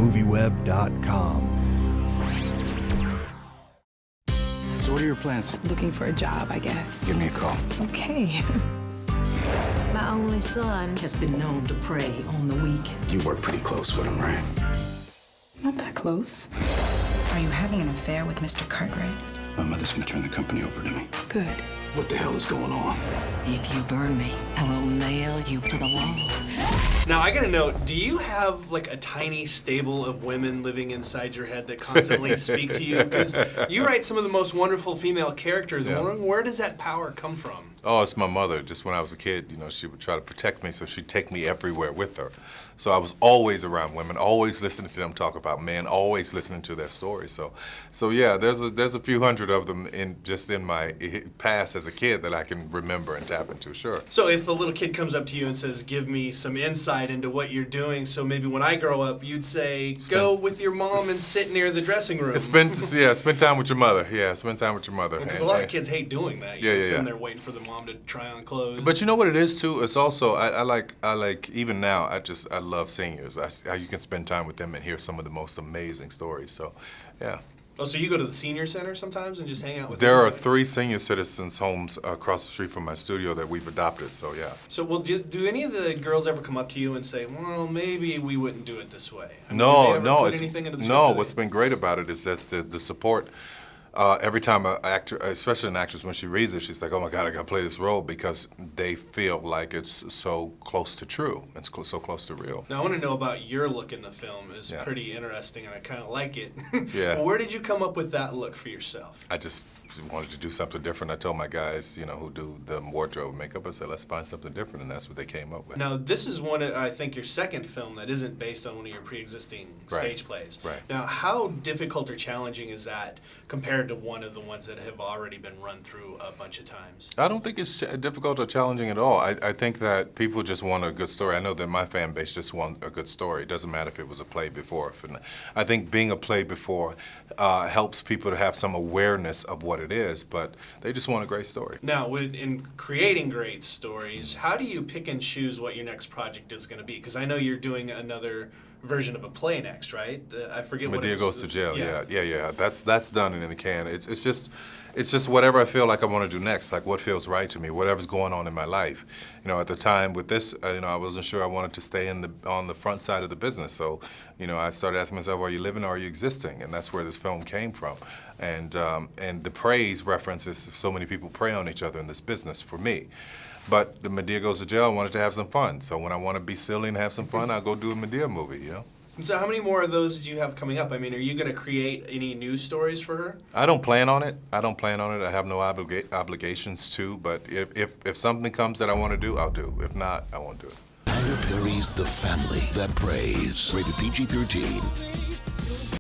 MovieWeb.com. So what are your plans? Looking for a job, I guess. Give me a call. Okay. My only son has been known to prey on the weak. You work pretty close with him, right? Not that close. Are you having an affair with Mr. Cartwright? My mother's gonna turn the company over to me. Good. What the hell is going on? If you burn me, I will nail you to the wall. Now, I gotta know, do you have like a tiny stable of women living inside your head that constantly speak to you? Because you write some of the most wonderful female characters. I'm wondering, where does that power come from? Oh, it's my mother. Just when I was a kid, you know, she would try to protect me, so she'd take me everywhere with her. So I was always around women, always listening to them talk about men, always listening to their stories. So yeah, there's a few hundred of them in my past as a kid that I can remember and tap into, sure. So if a little kid comes up to you and says, give me some insight into what you're doing, so maybe when I grow up, you'd say, go with your mom and sit near the dressing room. Spend time with your mother. Yeah, spend time with your mother. Because a lot of kids hate doing that. You're sitting there waiting for the mom to try on clothes. But you know what it is too? It's also I like even now I love seniors. How you can spend time with them and hear some of the most amazing stories. So, yeah. Oh, so you go to the senior center sometimes and just hang out with them? There are like 3 senior citizens' homes across the street from my studio that we've adopted, so yeah. So, well, do any of the girls ever come up to you and say, well, maybe we wouldn't do it this way? I mean, no, what's been great about it is that the support, every time an actor, especially an actress, when she reads it, she's like, oh my God, I gotta play this role, because they feel like it's so close to true. It's so close to real. Now, I want to know about your look in the film. It's pretty interesting, and I kind of like it. Yeah. Well, where did you come up with that look for yourself? I just wanted to do something different. I told my guys, you know, who do the wardrobe and makeup, I said, let's find something different, and that's what they came up with. Now, this is I think, your second film that isn't based on one of your pre-existing stage plays. Right. Now, how difficult or challenging is that compared to one of the ones that have already been run through a bunch of times? I don't think it's difficult or challenging at all. I think that people just want a good story. I know that my fan base just want a good story. It doesn't matter if it was a play before. I think being a play before helps people to have some awareness of what it is, but they just want a great story. Now, in creating great stories, how do you pick and choose what your next project is going to be? Because I know you're doing another version of a play next, right? I forget what it was. Medea Goes to Jail. Yeah. That's done and in the can. It's just whatever I feel like I want to do next, like what feels right to me, whatever's going on in my life. You know, at the time with this, you know, I wasn't sure I wanted to stay on the front side of the business. So, you know, I started asking myself, are you living or are you existing? And that's where this film came from. And the praise references, so many people prey on each other in this business for me. But the Medea Goes to Jail, I wanted to have some fun. So when I want to be silly and have some fun, I'll go do a Medea movie, you know? So how many more of those do you have coming up? I mean, are you going to create any new stories for her? I don't plan on it. I have no obligations to, but if something comes that I want to do, I'll do. If not, I won't do it. Tyler Perry's The Family That Prays. Rated PG-13.